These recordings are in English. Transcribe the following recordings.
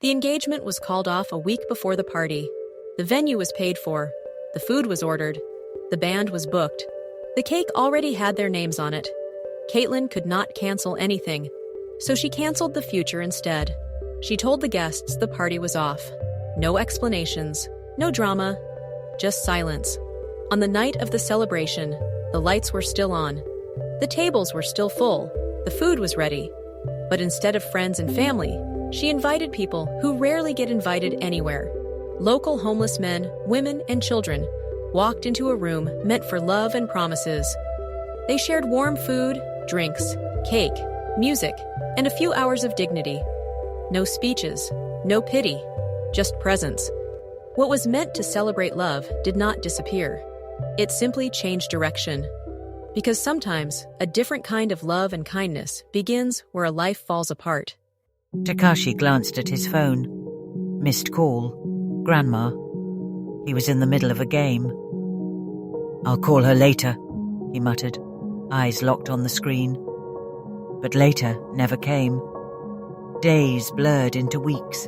The engagement was called off a week before the party. The venue was paid for. The food was ordered. The band was booked. The cake already had their names on it. Caitlin could not cancel anything, so she canceled the future instead. She told the guests the party was off. No explanations, no drama, just silence. On the night of the celebration, the lights were still on. The tables were still full. The food was ready. But instead of friends and family, she invited people who rarely get invited anywhere. Local homeless men, women, and children walked into a room meant for love and promises. They shared warm food, drinks, cake, music, and a few hours of dignity. No speeches, no pity, just presence. What was meant to celebrate love did not disappear. It simply changed direction. Because sometimes a different kind of love and kindness begins where a life falls apart. Takashi glanced at his phone. Missed call. Grandma. He was in the middle of a game. "I'll call her later," he muttered, eyes locked on the screen. But later never came. Days blurred into weeks.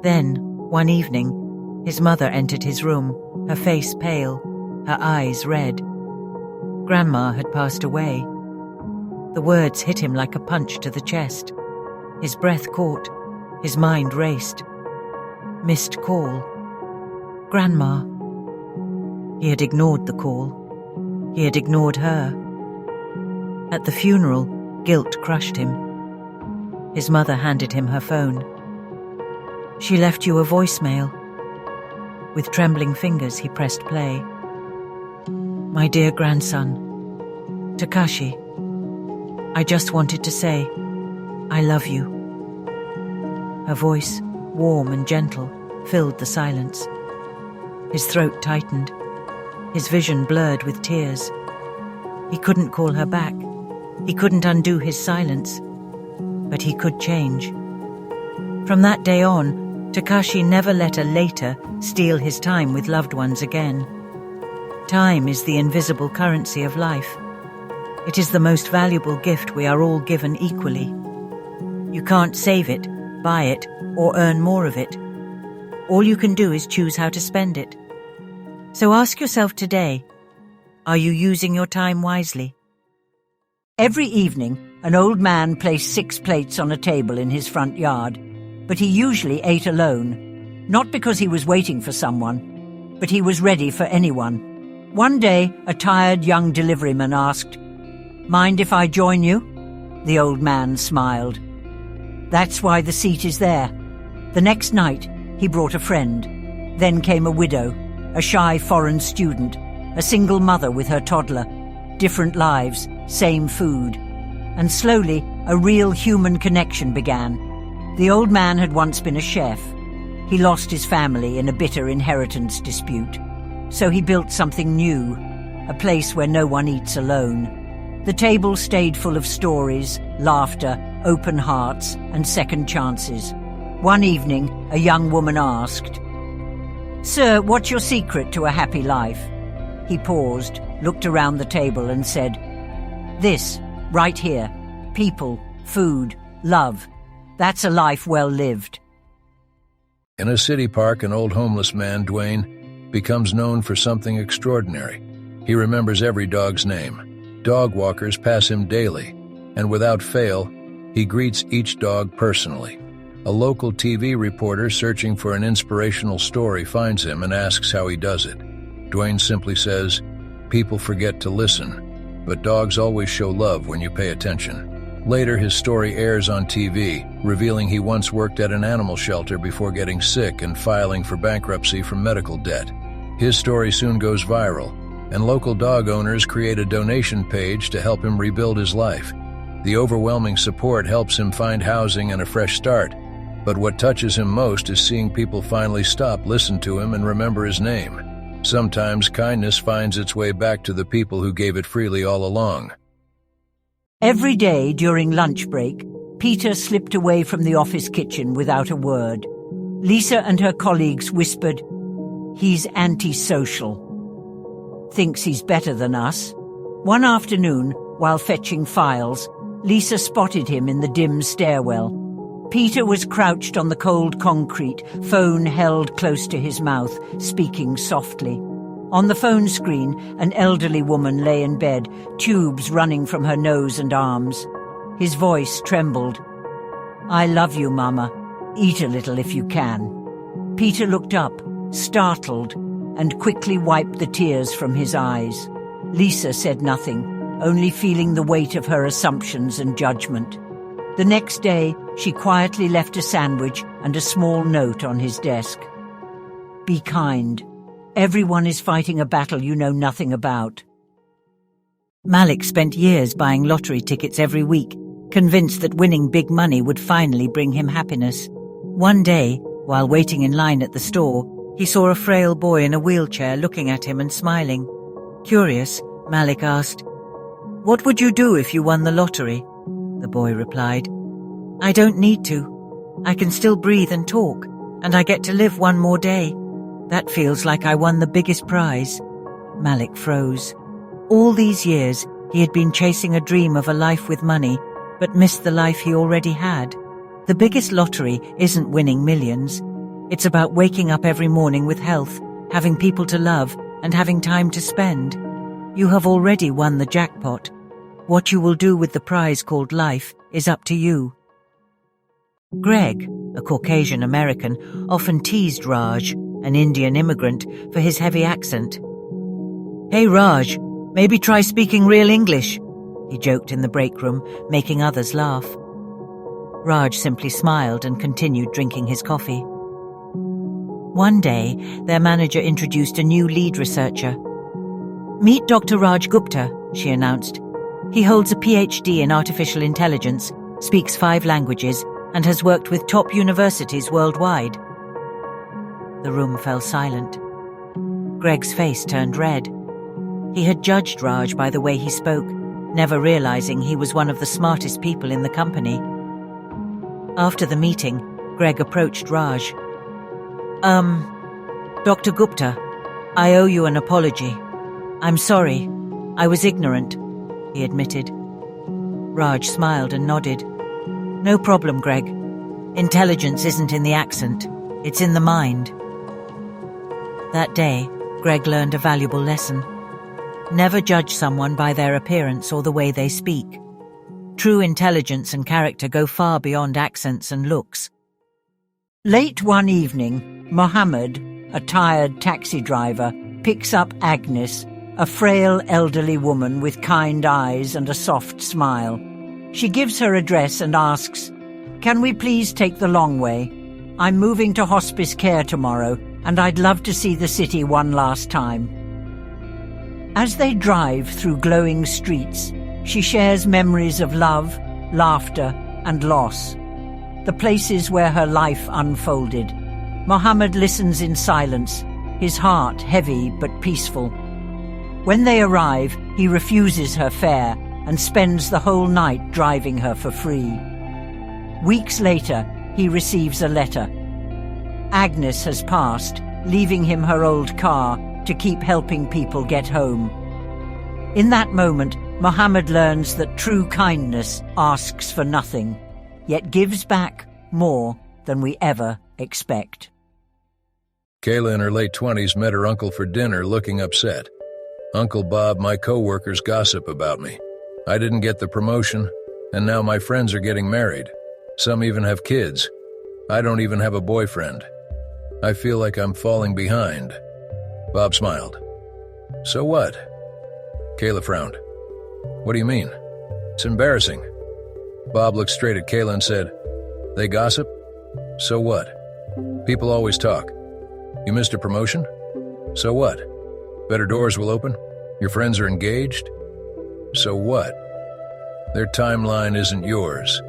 Then, one evening, his mother entered his room, her face pale, her eyes red. Grandma had passed away. The words hit him like a punch to the chest. His breath caught. His mind raced. Missed call. Grandma. He had ignored the call. He had ignored her. At the funeral, guilt crushed him. His mother handed him her phone. "She left you a voicemail." With trembling fingers, he pressed play. "My dear grandson, Takashi, I just wanted to say, I love you." Her voice, warm and gentle, filled the silence. His throat tightened. His vision blurred with tears. He couldn't call her back. He couldn't undo his silence. But he could change. From that day on, Takashi never let a later steal his time with loved ones again. Time is the invisible currency of life. It is the most valuable gift we are all given equally. You can't save it, buy it, or earn more of it. All you can do is choose how to spend it. So ask yourself today, are you using your time wisely? Every evening, an old man placed 6 plates on a table in his front yard, but he usually ate alone, not because he was waiting for someone, but he was ready for anyone. One day, a tired young deliveryman asked, "Mind if I join you?" The old man smiled. "That's why the seat is there." The next night, he brought a friend. Then came a widow, a shy foreign student, a single mother with her toddler. Different lives, same food. And slowly, a real human connection began. The old man had once been a chef. He lost his family in a bitter inheritance dispute. So he built something new, a place where no one eats alone. The table stayed full of stories, laughter, open hearts, and second chances. One evening, a young woman asked, "Sir, what's your secret to a happy life?" He paused, looked around the table and said, "This, right here. People, food, love. That's a life well lived." In a city park, an old homeless man, Dwayne, becomes known for something extraordinary. He remembers every dog's name. Dog walkers pass him daily, and without fail, he greets each dog personally. A local TV reporter searching for an inspirational story finds him and asks how he does it. Dwayne simply says, "People forget to listen, but dogs always show love when you pay attention." Later, his story airs on TV, revealing he once worked at an animal shelter before getting sick and filing for bankruptcy from medical debt. His story soon goes viral, and local dog owners create a donation page to help him rebuild his life. The overwhelming support helps him find housing and a fresh start, but what touches him most is seeing people finally stop, listen to him, and remember his name. Sometimes kindness finds its way back to the people who gave it freely all along. Every day during lunch break, Peter slipped away from the office kitchen without a word. Lisa and her colleagues whispered, "He's antisocial. Thinks he's better than us." One afternoon, while fetching files, Lisa spotted him in the dim stairwell. Peter was crouched on the cold concrete, phone held close to his mouth, speaking softly. On the phone screen, an elderly woman lay in bed, tubes running from her nose and arms. His voice trembled. "I love you, Mama. Eat a little if you can." Peter looked up, startled, and quickly wiped the tears from his eyes. Lisa said nothing, only feeling the weight of her assumptions and judgment. The next day, she quietly left a sandwich and a small note on his desk. "Be kind. Everyone is fighting a battle you know nothing about." Malik spent years buying lottery tickets every week, convinced that winning big money would finally bring him happiness. One day, while waiting in line at the store, he saw a frail boy in a wheelchair looking at him and smiling. Curious, Malik asked, "What would you do if you won the lottery?" The boy replied, "I don't need to. I can still breathe and talk, and I get to live one more day. That feels like I won the biggest prize." Malik froze. All these years, he had been chasing a dream of a life with money, but missed the life he already had. The biggest lottery isn't winning millions. It's about waking up every morning with health, having people to love, and having time to spend. You have already won the jackpot. What you will do with the prize called life is up to you. Greg, a Caucasian American, often teased Raj, an Indian immigrant, for his heavy accent. "Hey Raj, maybe try speaking real English," he joked in the break room, making others laugh. Raj simply smiled and continued drinking his coffee. One day, their manager introduced a new lead researcher. "Meet Dr. Raj Gupta," she announced. "He holds a PhD in artificial intelligence, speaks 5 languages, and has worked with top universities worldwide." The room fell silent. Greg's face turned red. He had judged Raj by the way he spoke, never realizing he was one of the smartest people in the company. After the meeting, Greg approached Raj. Dr. Gupta, I owe you an apology. I'm sorry. I was ignorant," he admitted. Raj smiled and nodded. "No problem, Greg. Intelligence isn't in the accent. It's in the mind." That day, Greg learned a valuable lesson. Never judge someone by their appearance or the way they speak. True intelligence and character go far beyond accents and looks. Late one evening, Mohammed, a tired taxi driver, picks up Agnes, a frail elderly woman with kind eyes and a soft smile. She gives her address and asks, "Can we please take the long way? I'm moving to hospice care tomorrow, and I'd love to see the city one last time." As they drive through glowing streets, she shares memories of love, laughter, and loss. The places where her life unfolded. Mohammed listens in silence, his heart heavy but peaceful. When they arrive, he refuses her fare and spends the whole night driving her for free. Weeks later, he receives a letter. Agnes has passed, leaving him her old car to keep helping people get home. In that moment, Mohammed learns that true kindness asks for nothing, yet gives back more than we ever expect. Kayla in her late 20s met her uncle for dinner looking upset. "Uncle Bob, my co-workers gossip about me. I didn't get the promotion, and now my friends are getting married. Some even have kids. I don't even have a boyfriend. I feel like I'm falling behind." Bob smiled. "So what?" Kayla frowned. "What do you mean? It's embarrassing." Bob looked straight at Kayla and said, "They gossip? So what? People always talk. You missed a promotion? So what? Better doors will open? Your friends are engaged? So what? Their timeline isn't yours.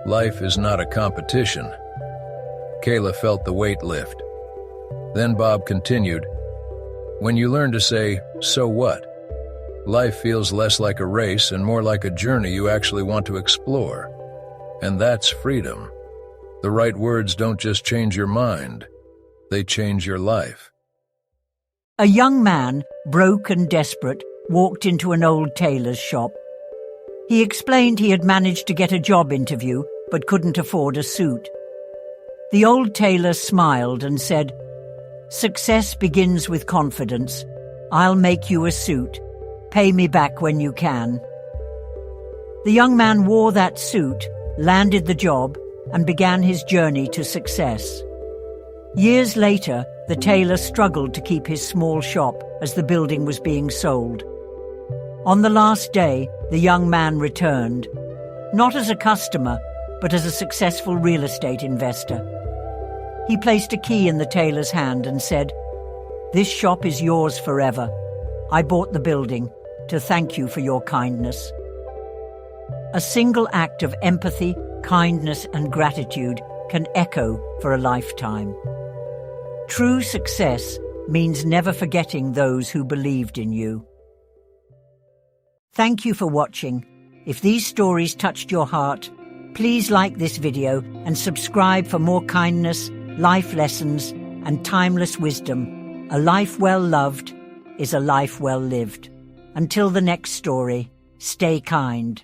Life is not a competition." Kayla felt the weight lift. Then Bob continued, "When you learn to say, 'So what?' life feels less like a race and more like a journey you actually want to explore. And that's freedom. The right words don't just change your mind, they change your life." A young man, broke and desperate, walked into an old tailor's shop. He explained he had managed to get a job interview, but couldn't afford a suit. The old tailor smiled and said, "Success begins with confidence. I'll make you a suit. Pay me back when you can." The young man wore that suit, landed the job, and began his journey to success. Years later, the tailor struggled to keep his small shop as the building was being sold. On the last day, the young man returned, not as a customer, but as a successful real estate investor. He placed a key in the tailor's hand and said, "This shop is yours forever. I bought the building to thank you for your kindness." A single act of empathy, kindness, and gratitude can echo for a lifetime. True success means never forgetting those who believed in you. Thank you for watching. If these stories touched your heart, please like this video and subscribe for more kindness, life lessons, and timeless wisdom. A life well loved is a life well lived. Until the next story, stay kind.